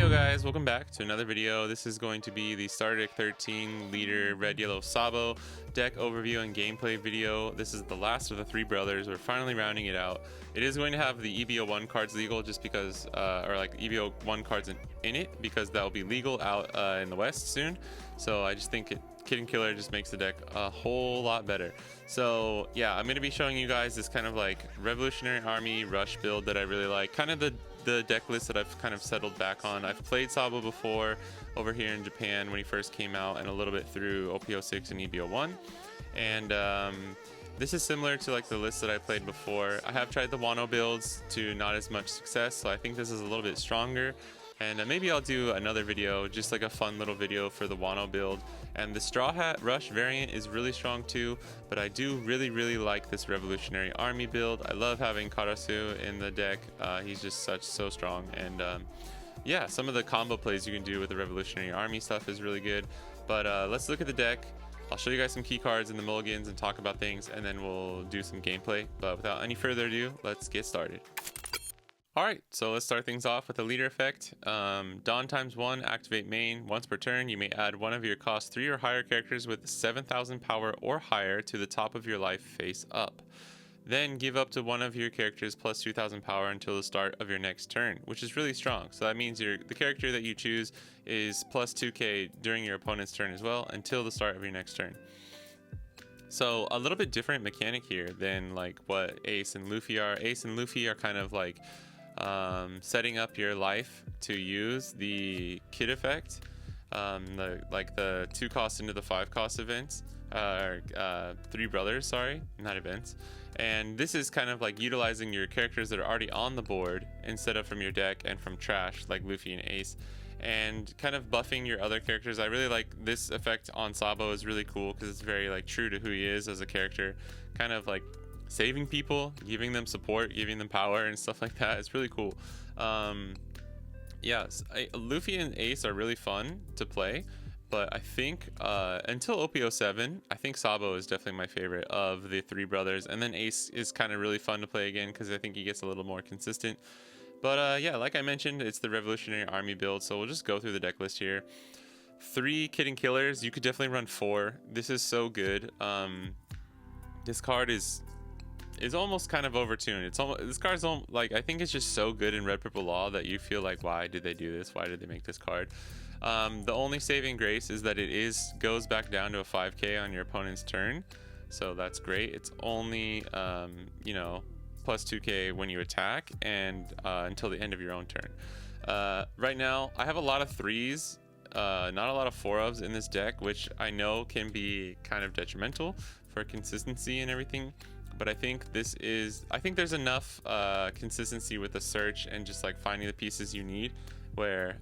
Yo guys, welcome back to another video. This is going to be the Starter Deck 13 leader red yellow Sabo deck overview and gameplay video. This is the last of the three brothers. We're finally rounding it out. It is going to have the EB01 cards legal just because, or like EB01 cards in it, because that will be legal out in the West soon. So I just think Kid and Killer just makes the deck a whole lot better. So yeah, I'm going to be showing you guys this kind of like Revolutionary Army rush build that I really like. Kind of the deck list that I've kind of settled back on. I've played Sabo before over here in Japan when he first came out, and a little bit through OP06 and EB01. And this is similar to like the list that I played before. I have tried the Wano builds to not as much success, so I think this is a little bit stronger. And maybe I'll do another video, just like a fun little video for the Wano build. And the Straw Hat Rush variant is really strong too, but I do really like this Revolutionary Army build. I love having Karasu in the deck. He's just so strong. And yeah, some of the combo plays you can do with the Revolutionary Army stuff is really good. But let's look at the deck. I'll show you guys some key cards and the mulligans and talk about things, and then we'll do some gameplay. But without any further ado, let's get started. Alright, so let's start things off with the leader effect. Dawn ×1, activate main. Once per turn, you may add one of your cost 3 or higher characters with 7,000 power or higher to the top of your life face up. Then give up to one of your characters plus 2,000 power until the start of your next turn, which is really strong. So that means the character that you choose is plus 2k during your opponent's turn as well until the start of your next turn. So a little bit different mechanic here than like what Ace and Luffy are. Ace and Luffy are kind of like setting up your life to use the kit effect, the 2 cost into the 5 cost events, three brothers, sorry, not events. And this is kind of like utilizing your characters that are already on the board instead of from your deck and from trash like Luffy and Ace, and kind of buffing your other characters. I really like this effect on Sabo. Is really cool because it's very like true to who he is as a character, kind of like saving people, giving them support, giving them power and stuff like that. It's really cool. Luffy and Ace are really fun to play, but I think until OP07, I think Sabo is definitely my favorite of the three brothers, and then Ace is kind of really fun to play again because I think he gets a little more consistent. But yeah, like I mentioned, it's the Revolutionary Army build, so we'll just go through the deck list here. 3 Kid and Killers. You could definitely run 4. This is so good. This card is almost kind of overtuned. This card's like, I think it's just so good in Red Purple Law that you feel like, why did they do this? Why did they make this card? The only saving grace is that it goes back down to a 5k on your opponent's turn, so that's great. It's only plus 2k when you attack, and until the end of your own turn. Right now I have a lot of 3s, not a lot of 4-ofs in this deck, which I know can be kind of detrimental for consistency and everything. But I think there's enough consistency with the search and just like finding the pieces you need, where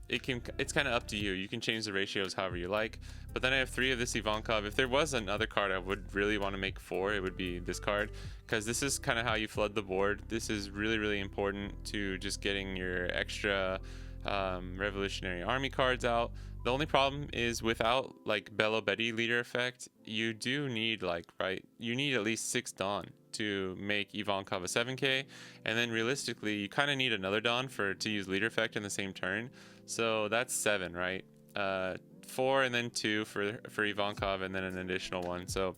it's kind of up to you. You can change the ratios however you like. But then I have 3 of this Ivankov. If there was another card I would really want to make 4, it would be this card, because this is kind of how you flood the board. This is really important to just getting your extra Revolutionary Army cards out. The only problem is without like Bello Betty leader effect, you do need you need at least 6 Dawn to make Ivankov a 7k, and then realistically you kind of need another Dawn to use leader effect in the same turn. So that's 7, right? 4 and then 2 for Ivankov, and then an additional 1. So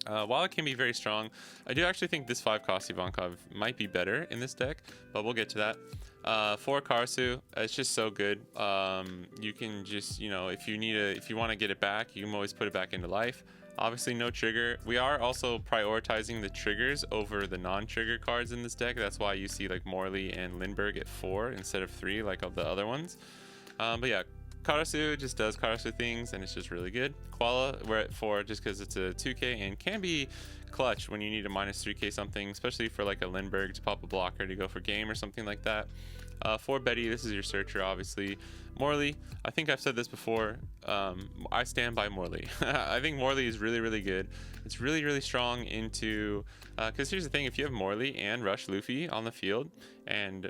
while it can be very strong, I do actually think this 5 cost Ivankov might be better in this deck, but we'll get to that. 4 Karasu, it's just so good. You can just, if you want to get it back, you can always put it back into life. Obviously no trigger. We are also prioritizing the triggers over the non-trigger cards in this deck. That's why you see like Morley and Lindbergh at 4 instead of 3 like of the other ones. But yeah, Karasu just does Karasu things, and it's just really good. Koala, we're at 4 just because it's a 2k and can be clutch when you need a minus 3k something, especially for like a Lindbergh to pop a blocker to go for game or something like that. 4 Betty, this is your searcher, obviously. Morley, I think I've said this before, I stand by Morley. I think Morley is really good. It's really strong into, because here's the thing, if you have Morley and Rush Luffy on the field, and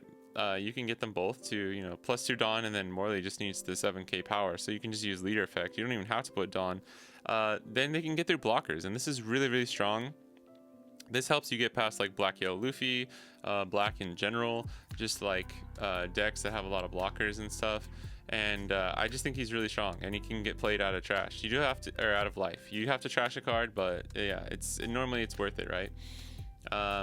you can get them both to plus 2 Dawn, and then Morley just needs the 7k power, so you can just use leader effect. You don't even have to put Dawn. Then they can get their blockers, and this is really strong This helps you get past like black yellow Luffy, black in general, just like decks that have a lot of blockers and stuff. And I just think he's really strong, and he can get played out of trash. You do have to, or out of life. You have to trash a card, but yeah, normally it's worth it, right?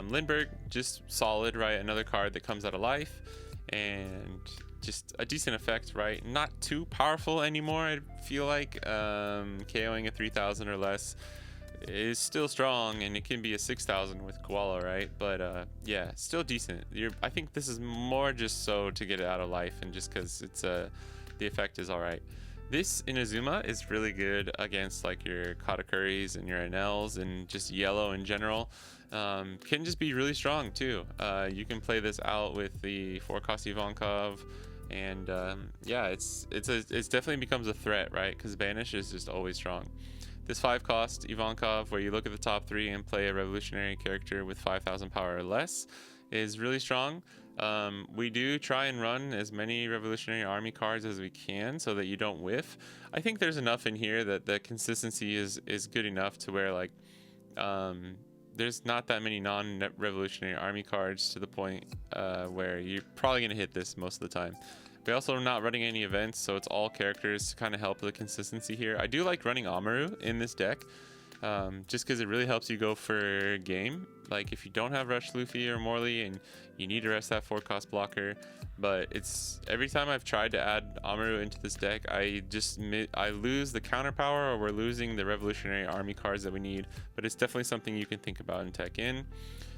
Lindbergh, just solid, right? Another card that comes out of life, and just a decent effect, right? Not too powerful anymore, I feel like. KOing a 3,000 or less is still strong, and it can be a 6,000 with Koala, right? But yeah, still decent. I think this is more just so to get it out of life, and just because it's the effect is all right. This Inazuma is really good against like your Katakuris and your Enels and just yellow in general. Can just be really strong too. You can play this out with the 4-cost Ivankov, and yeah, it's definitely becomes a threat, right? Because Banish is just always strong. This 5-cost Ivankov, where you look at the top 3 and play a revolutionary character with 5,000 power or less, is really strong. We do try and run as many revolutionary army cards as we can so that you don't whiff. I think there's enough in here that the consistency is good enough to where like there's not that many non-revolutionary army cards to the point where you're probably going to hit this most of the time. We also are not running any events, so it's all characters to kind of help the consistency here. I do like running Amaru in this deck, just because it really helps you go for game. Like if you don't have Rush Luffy or Morley and you need to rest that 4-cost blocker, but it's every time I've tried to add Amaru into this deck, I lose the counter power, or we're losing the revolutionary army cards that we need. But it's definitely something you can think about and tech in.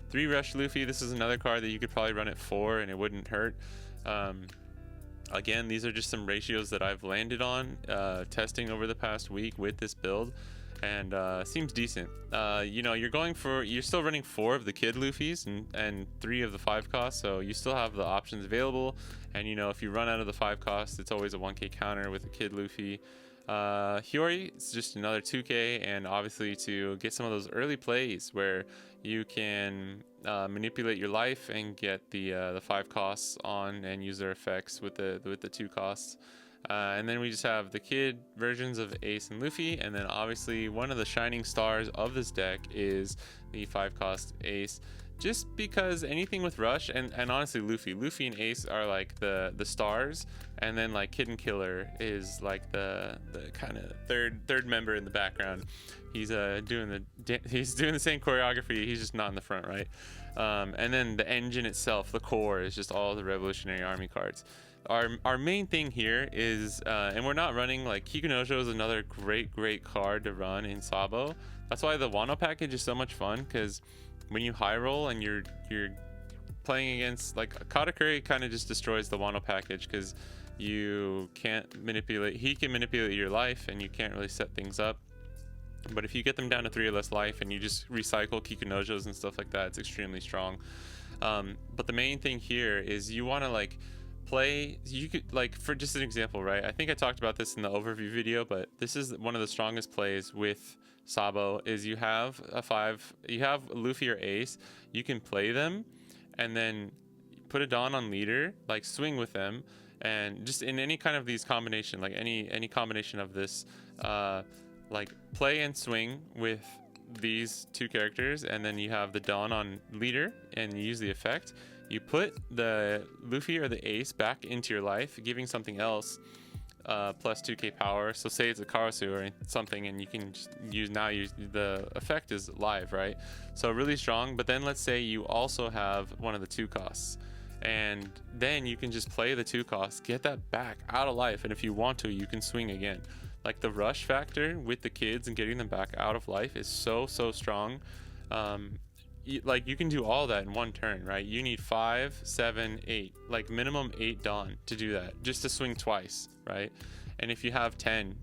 3 Rush Luffy, this is another card that you could probably run at 4 and it wouldn't hurt. Again, these are just some ratios that I've landed on testing over the past week with this build, and seems decent. You know, you're still running 4 of the kid Luffys and 3 of the 5-cost, so you still have the options available. And you know, if you run out of the 5-cost, it's always a 1k counter with a kid Luffy. Hiyori, it's just another 2k, and obviously to get some of those early plays where you can manipulate your life and get the 5 costs on and use their effects with the 2 costs. And then we just have the kid versions of Ace and Luffy, and then obviously one of the shining stars of this deck is the 5-cost Ace, just because anything with Rush and honestly Luffy and Ace are like the stars, and then like Kid and Killer is like the kind of third member in the background. He's doing the same choreography, he's just not in the front, right? And then the engine itself, the core, is just all the revolutionary army cards. Our main thing here is, and we're not running like Kikunojo is another great card to run in Sabo. That's why the Wano package is so much fun, because when you high roll and you're playing against like Katakuri, kind of just destroys the Wano package because you can't manipulate. He can manipulate your life and you can't really set things up. But if you get them down to 3 or less life and you just recycle Kikunojos and stuff like that, it's extremely strong. But the main thing here is you want to like play, you could like, for just an example, right? I think I talked about this in the overview video, but this is one of the strongest plays with Sabo is you have you have Luffy or Ace, you can play them and then put a Dawn on leader, like swing with them, and just in any kind of these combination, like any combination of this, like play and swing with these 2 characters, and then you have the Dawn on leader and you use the effect. You put the Luffy or the Ace back into your life, giving something else plus 2k power. So say it's a Karasu or something, and you can just use the effect is live, right? So really strong. But then let's say you also have one of the 2 costs, and then you can just play the 2 costs, get that back out of life, and if you want to, you can swing again. Like the rush factor with the kids and getting them back out of life is so strong. Like you can do all that in 1 turn, right? You need 5, 7, 8, like minimum 8 Dawn to do that, just to swing twice, right? And if you have 10,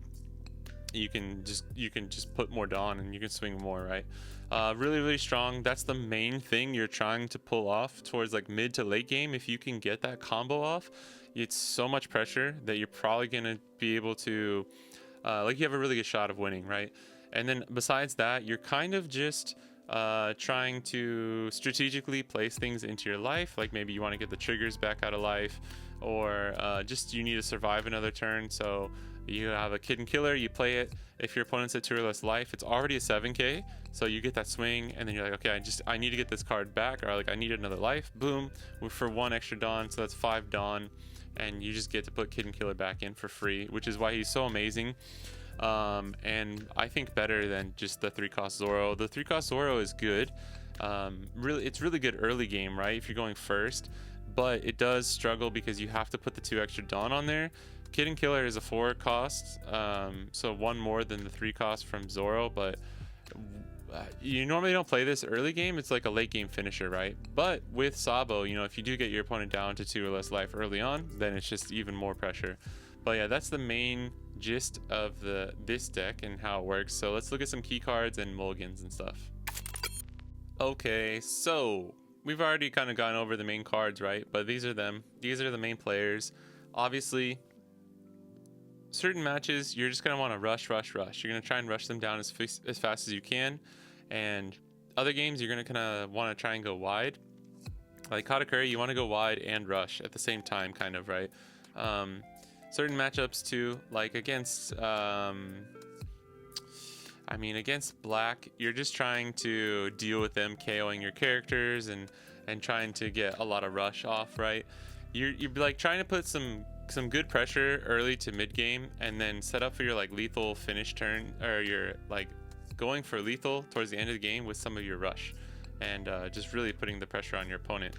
you can just put more Dawn and you can swing more, right? Really strong. That's the main thing you're trying to pull off towards like mid to late game. If you can get that combo off, it's so much pressure that you're probably gonna be able to like you have a really good shot of winning, right? And then besides that, you're kind of just trying to strategically place things into your life, like maybe you want to get the triggers back out of life, or just you need to survive another turn. So you have a Kid and Killer, you play it. If your opponent's at 2 or less life, it's already a 7k, so you get that swing, and then you're like, okay, I need to get this card back, or like I need another life. Boom, for 1 extra Dawn, so that's 5 Dawn, and you just get to put Kid and Killer back in for free, which is why he's so amazing. And I think better than just the 3-cost Zoro. The 3-cost Zoro is good. It's really good early game, right? If you're going first, but it does struggle because you have to put the 2 extra Dawn on there. Kid and Killer is a 4-cost, so 1 more than the 3-cost from Zoro, but you normally don't play this early game. It's like a late game finisher, right? But with Sabo, you know, if you do get your opponent down to 2 or less life early on, then it's just even more pressure. But yeah, that's the main gist of this deck and how it works. So let's look at some key cards and mulligans and stuff. Okay, so we've already kind of gone over the main cards, right? But these are them. These are the main players. Obviously, certain matches you're just going to want to rush. You're going to try and rush them down as fast as you can. And other games you're going to kind of want to try and go wide. Like Katakuri, you want to go wide and rush at the same time, kind of, right? Certain matchups too, like against against black, you're just trying to deal with them KOing your characters and trying to get a lot of rush off, right? You're like trying to put some good pressure early to mid game, and then set up for your like lethal finish turn, or you're like going for lethal towards the end of the game with some of your rush, and just really putting the pressure on your opponent.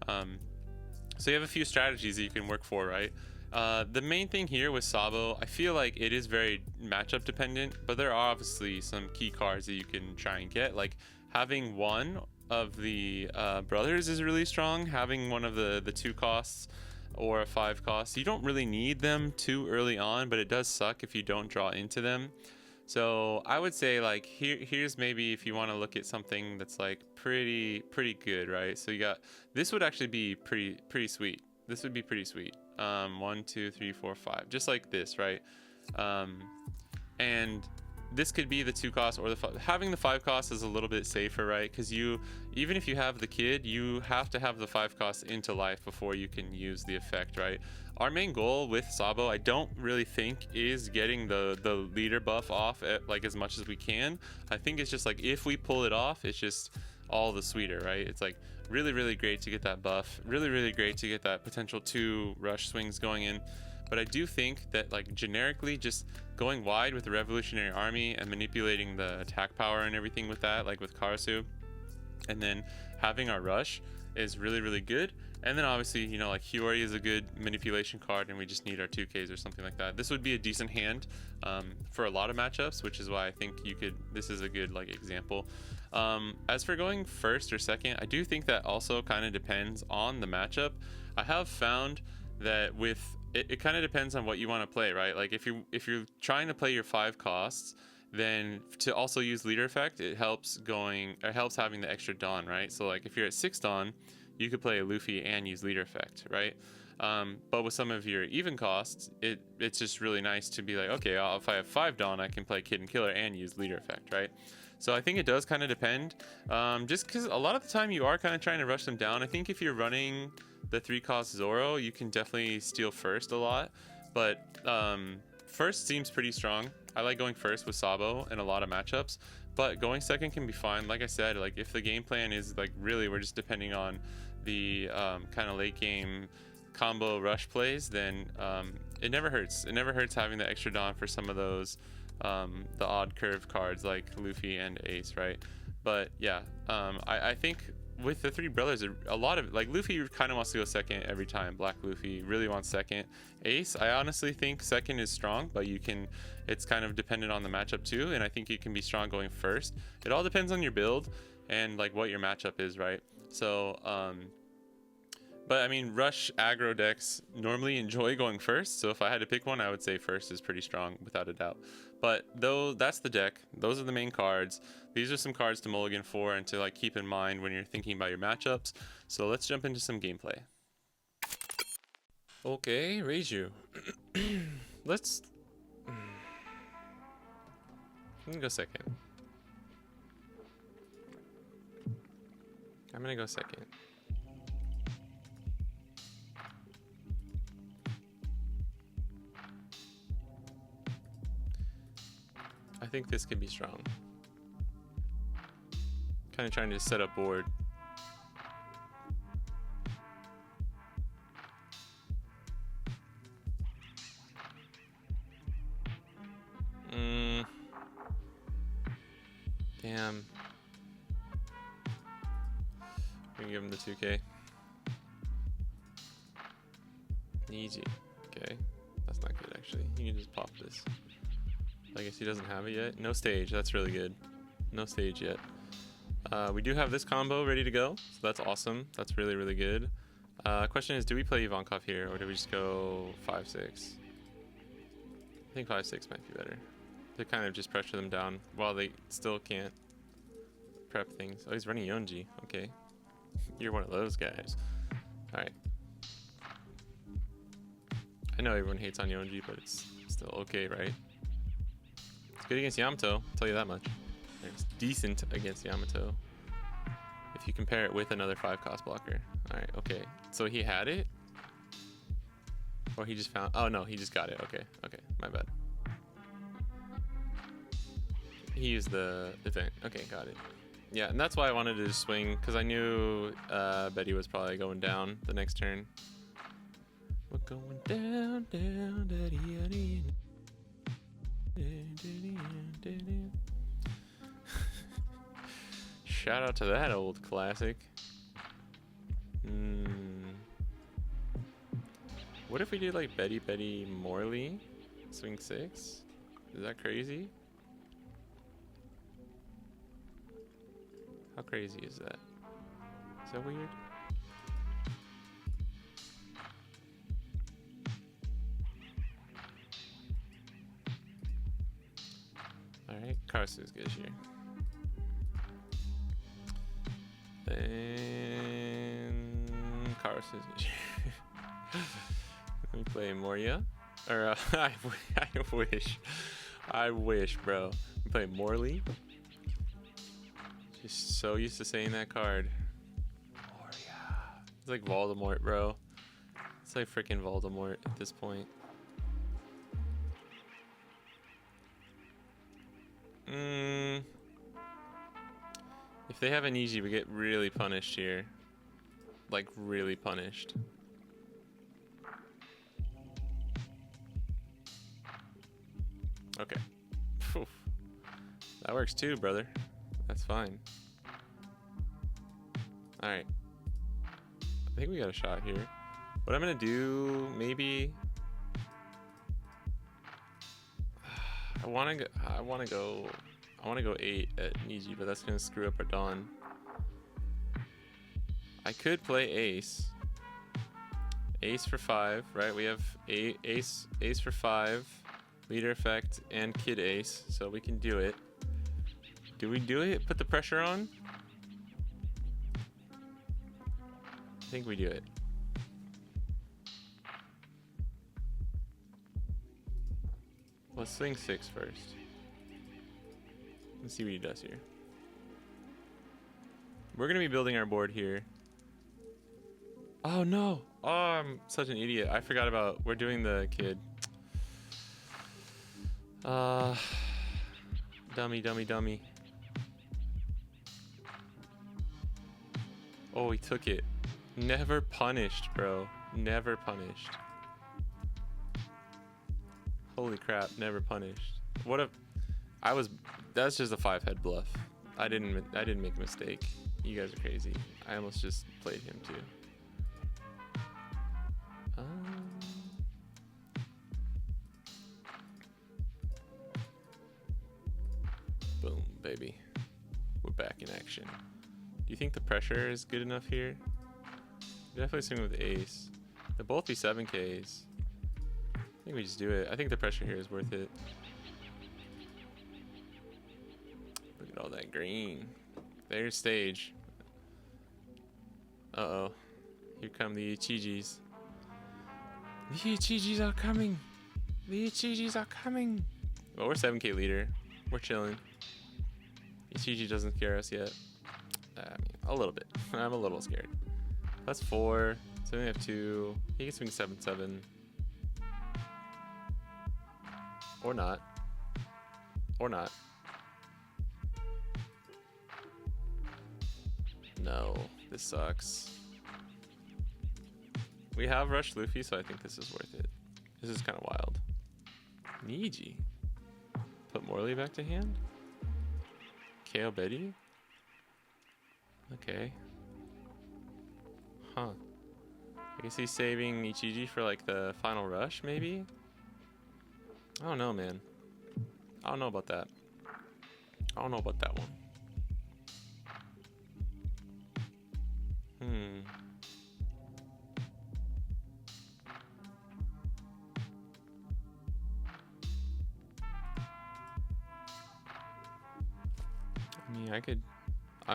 So you have a few strategies that you can work for, right? The main thing here with Sabo, I feel like it is very matchup dependent, but there are obviously some key cards that you can try and get. Like having one of the brothers is really strong. Having one of the 2 costs or a 5 cost, you don't really need them too early on, but it does suck if you don't draw into them. So I would say like here's maybe if you want to look at something that's like pretty good, right? So you got, this would actually be pretty sweet. This would be pretty sweet. 1 2 3 4 5, just like this, right? And this could be the 2 cost or having the 5 cost is a little bit safer, right? Because even if you have the kid, you have to have the 5 cost into life before you can use the effect, right? Our main goal with Sabo, I don't really think, is getting the leader buff off at like as much as we can. I think it's just like if we pull it off, it's just all the sweeter, right? It's like really great to get that buff, really great to get that potential 2 rush swings going in. But I do think that like generically just going wide with the Revolutionary Army and manipulating the attack power and everything with that, like with Karasu, and then having our rush is really good. And then obviously, you know, like Hiyori is a good manipulation card, and we just need our 2Ks or something like that. This would be a decent hand for a lot of matchups, which is why I think this is a good like example. As for going first or second, I do think that also kind of depends on the matchup. I have found that with it kind of depends on what you want to play, right? Like if you're trying to play your 5 costs, then to also use leader effect, it helps having the extra Dawn, right? So like if you're at 6 Dawn, you could play a Luffy and use leader effect, right? But with some of your even costs, it's just really nice to be like, okay, if I have 5 Dawn, I can play Kid and Killer and use leader effect, right? So I think it does kind of depend, just because a lot of the time you are kind of trying to rush them down. I think if you're running the 3-cost Zoro, you can definitely steal first a lot, but first seems pretty strong. I like going first with Sabo in a lot of matchups, but going second can be fine. Like I said, like if the game plan is like really we're just depending on the kind of late game combo rush plays, then it never hurts. It never hurts having the extra Dawn for some of those the odd curve cards like Luffy and Ace, right? But yeah, I think with the 3 brothers, a lot of like Luffy kind of wants to go second every time. Black Luffy really wants second. Ace, I honestly think second is strong, but it's kind of dependent on the matchup too, and I think you can be strong going first. It all depends on your build and like what your matchup is, right? So but I mean, rush aggro decks normally enjoy going first, so if I had to pick one, I would say first is pretty strong without a doubt. But though that's the deck, those are the main cards. These are some cards to mulligan for and to like keep in mind when you're thinking about your matchups. So let's jump into some gameplay. Okay, REIJU. Let's I'm gonna go second. I'm gonna go second. I think this could be strong. Kind of trying to set up board. Damn. We can give him the 2K. Easy. Okay. That's not good, actually. You can just pop this. I guess he doesn't have it yet. No stage. That's really good. No stage yet. We do have this combo ready to go, so that's awesome. That's really, really good. Question is, do we play Ivankov here, or do we just go 5-6? I think 5-6 might be better. To kind of just pressure them down while they still can't prep things. Oh, he's running Yonji. Okay. You're one of those guys. Alright. I know everyone hates on Yonji, but it's still okay, right? It's good against Yamato, I'll tell you that much. It's decent against Yamato if you compare it with another 5-cost blocker. Alright, okay. So he had it? Or he just found... Oh, no, he just got it. Okay, okay, my bad. He used the event. Okay, got it. Yeah, and that's why I wanted to just swing, because I knew Betty was probably going down the next turn. We're going down, down, daddy, daddy. Shout out to that old classic. What if we did like Betty, Betty, Morley? Swing 6? Is that crazy? How crazy is that? Is that weird? Alright, Karsu's good here. Then Karsu's good here. Let me play Moria. Or I wish, bro. We play Morley. Just so used to saying that card. Moria. It's like Voldemort, bro. It's like freaking Voldemort at this point. If they have an easy, we get really punished here. Like, really punished. Okay. Phew. That works too, brother. That's fine. Alright. I think we got a shot here. What I'm gonna do, maybe... I wanna go 8 at Niji, but that's gonna screw up our Dawn. I could play Ace. Ace for 5, right? We have Ace for 5, leader effect, and Kid Ace, so we can do it. Do we do it? Put the pressure on? I think we do it. Let's swing 6 first. Let's see what he does here. We're gonna be building our board here. Oh no! Oh, I'm such an idiot. I forgot about, we're doing the kid. Dummy. Oh, he took it. Never punished, bro. Never punished. Holy crap, never punished. What if that's just a 5-head bluff. I didn't make a mistake. You guys are crazy. I almost just played him too. Boom, baby. We're back in action. Do you think the pressure is good enough here? Definitely swing with Ace. They'll both be 7Ks. I think we just do it. I think the pressure here is worth it. Look at all that green. There's stage. Uh-oh. Here come the Ichijis. The Ichijis are coming. The Ichijis are coming. Well, we're 7K leader. We're chilling. Ichiji doesn't scare us yet. I mean, a little bit. I'm a little scared. That's 4. So we have 2. He can swing 7-7. Or not. Or not. No, this sucks. We have rushed Luffy, so I think this is worth it. This is kind of wild. Niji. Put Morley back to hand? KO Betty? Okay. Huh. I guess he's saving Ichiji for like the final rush, maybe? I don't know, man. I don't know about that. I don't know about that one. I mean, I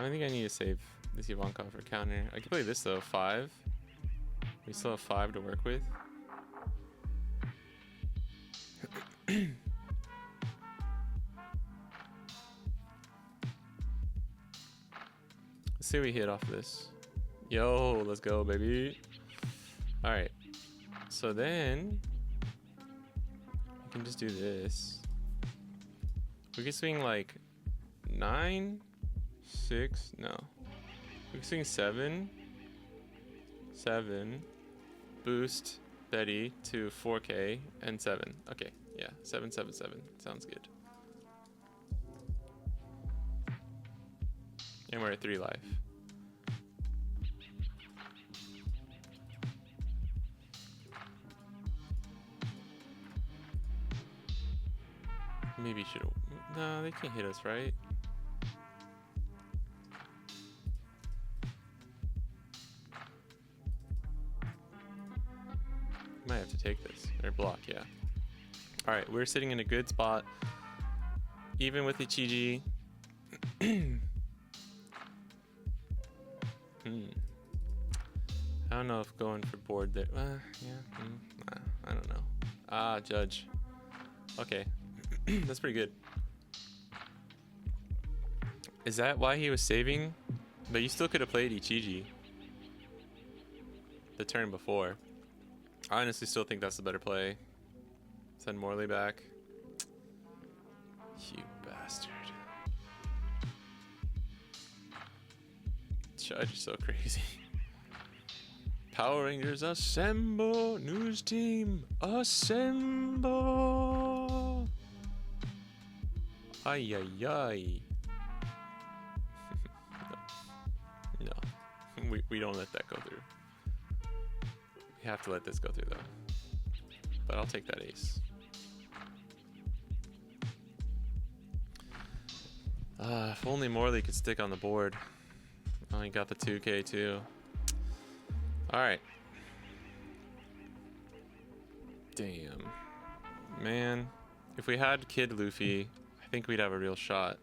don't think I need to save this Ivankov for counter. I could play this though, 5. We still have 5 to work with. Let's see what we hit off this. Yo, let's go, baby. All right. So then we can just do this. We can swing like 9, 6, no. We can swing 7, boost Betty to 4K and 7. Okay, yeah, 7, 7, 7. Sounds good. And we're at 3 life. Maybe should. No, they can't hit us, right? Might have to take this or block, yeah. All right, we're sitting in a good spot, even with Ichiji. I don't know if going for board there. Yeah. I don't know. Ah, judge. Okay. That's pretty good. Is that why he was saving? But you still could have played Ichiji the turn before. I honestly still think that's the better play. Send Morley back. You bastard. Judge is so crazy. Power Rangers assemble! News team assemble! Ay ay ay. No. We don't let that go through. We have to let this go through though. But I'll take that ace. If only Morley could stick on the board. Oh, he got the 2K too. Alright. Damn. Man. If we had Kid Luffy, I think we'd have a real shot.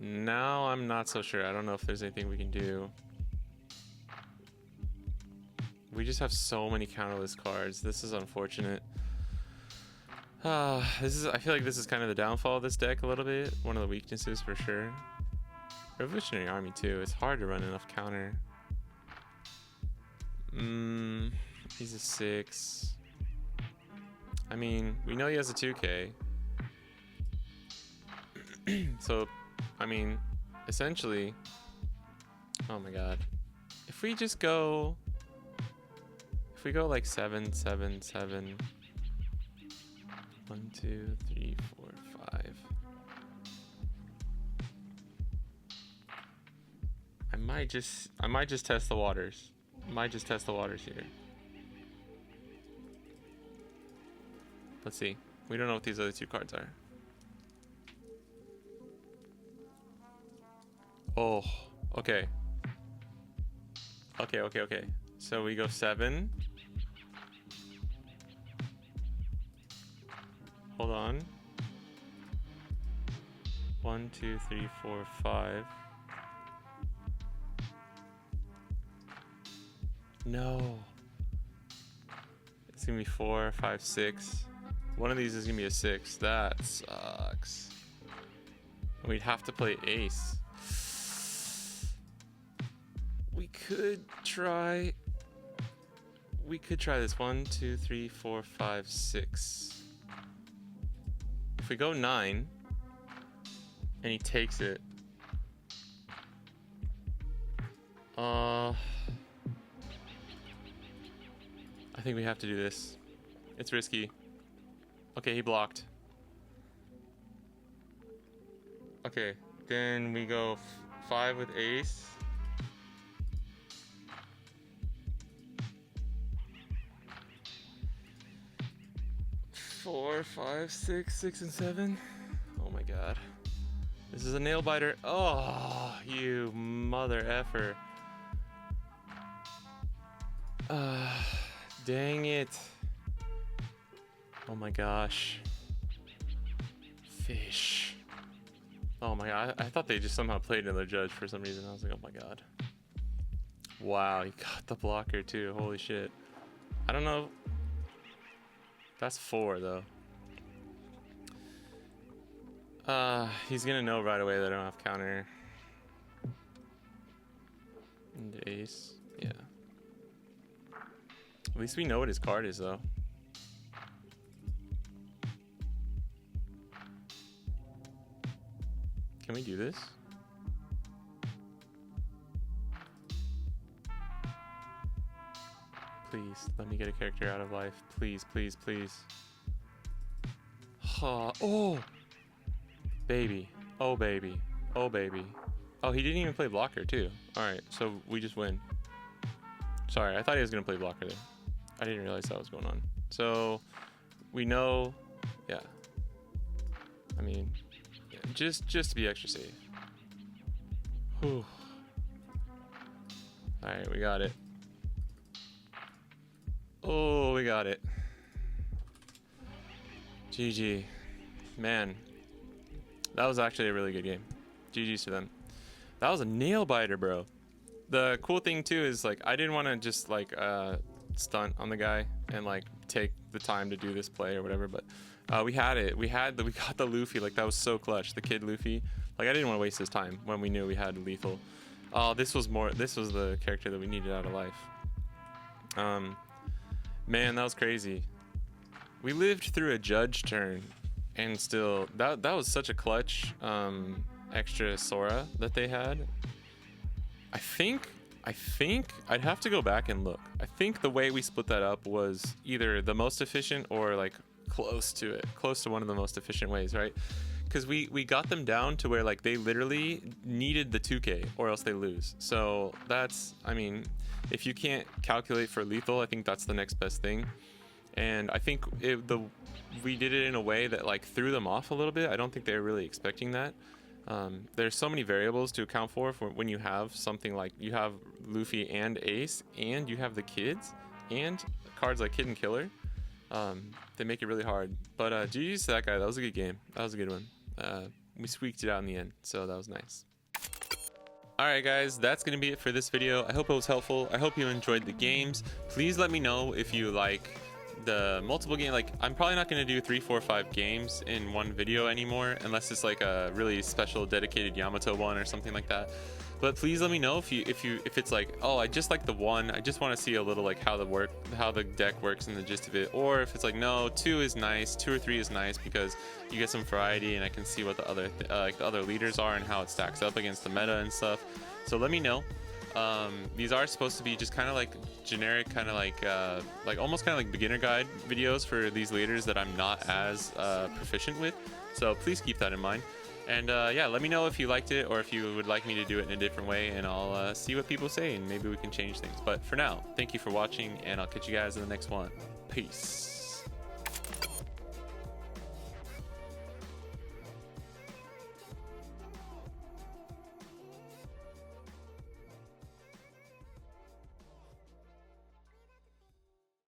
Now I'm not so sure. I don't know if there's anything we can do. We just have so many counterless cards. This is unfortunate. I feel like this is kind of the downfall of this deck a little bit. One of the weaknesses for sure. Revolutionary Army too. It's hard to run enough counter. He's a 6. I mean, we know he has a 2K. So, I mean, essentially, oh my god. If we just go, if we go like 7, 7, 7, 1, 2, 3, 4, 5. I might just test the waters. Might just test the waters here. Let's see. We don't know what these other 2 cards are. Oh, okay. Okay. So we go 7. Hold on. 1, 2, 3, 4, 5. No. It's gonna be 4, 5, 6. One of these is gonna be a 6. That sucks. We'd have to play ace. We could try this. 1, 2, 3, 4, 5, 6. we go 9 and he takes it, I think we have to do this. It's risky. Okay, he blocked. Okay, then we go 5 with ace. Four, 5, 6, 6 and 7. Oh my god. This is a nail biter. Oh, you mother effer. Dang it. Oh my gosh. Fish. Oh my god. I thought they just somehow played another judge for some reason. I was like, oh my god. Wow, he got the blocker too. Holy shit. I don't know. That's 4 though. He's gonna know right away that I don't have counter. And ace. Yeah. At least we know what his card is though. Can we do this? Please, let me get a character out of life. Please, please, please. Oh! Baby. Oh, baby. Oh, baby. Oh, he didn't even play blocker, too. Alright, so we just win. Sorry, I thought he was going to play blocker there. I didn't realize that was going on. So, we know... Yeah. I mean, yeah, just to be extra safe. Whew. Alright, we got it. Oh, we got it. GG. Man. That was actually a really good game. GG's to them. That was a nail biter, bro. The cool thing too is like I didn't want to just like stunt on the guy and like take the time to do this play or whatever, but we had it. We got the Luffy. Like that was so clutch. The kid Luffy. Like I didn't want to waste his time when we knew we had lethal. Oh, this was the character that we needed out of life. Man, that was crazy. We lived through a judge turn, and still that was such a clutch extra Sora that they had. I think I'd have to go back and look. I think the way we split that up was either the most efficient or like close to one of the most efficient ways, right? Because we got them down to where like they literally needed the 2K or else they lose. So that's, I mean, if you can't calculate for lethal, I think that's the next best thing. And I think we did it in a way that like threw them off a little bit. I don't think they were really expecting that. There's so many variables to account for when you have something like you have Luffy and Ace and you have the kids and cards like Kid and Killer. They make it really hard. But GG's to that guy. That was a good game. That was a good one. We squeaked it out in the end, so that was nice. Alright guys, that's going to be it for this video. I hope it was helpful. I hope you enjoyed the games. Please let me know if you like the multiple game. Like I'm probably not going to do 3, 4, 5 games in one video anymore unless it's like a really special dedicated Yamato one or something like that. But please let me know if it's like, oh, I just like the one, I just want to see a little like how the deck works and the gist of it, or if it's like, no, 2 is nice, 2 or 3 is nice because you get some variety and I can see what the other like the other leaders are and how it stacks up against the meta and stuff. So let me know. These are supposed to be just kind of like generic, kind of like almost kind of like beginner guide videos for these leaders that I'm not as proficient with. So please keep that in mind. And yeah, let me know if you liked it or if you would like me to do it in a different way, and I'll see what people say and maybe we can change things. But for now, thank you for watching, and I'll catch you guys in the next one. Peace.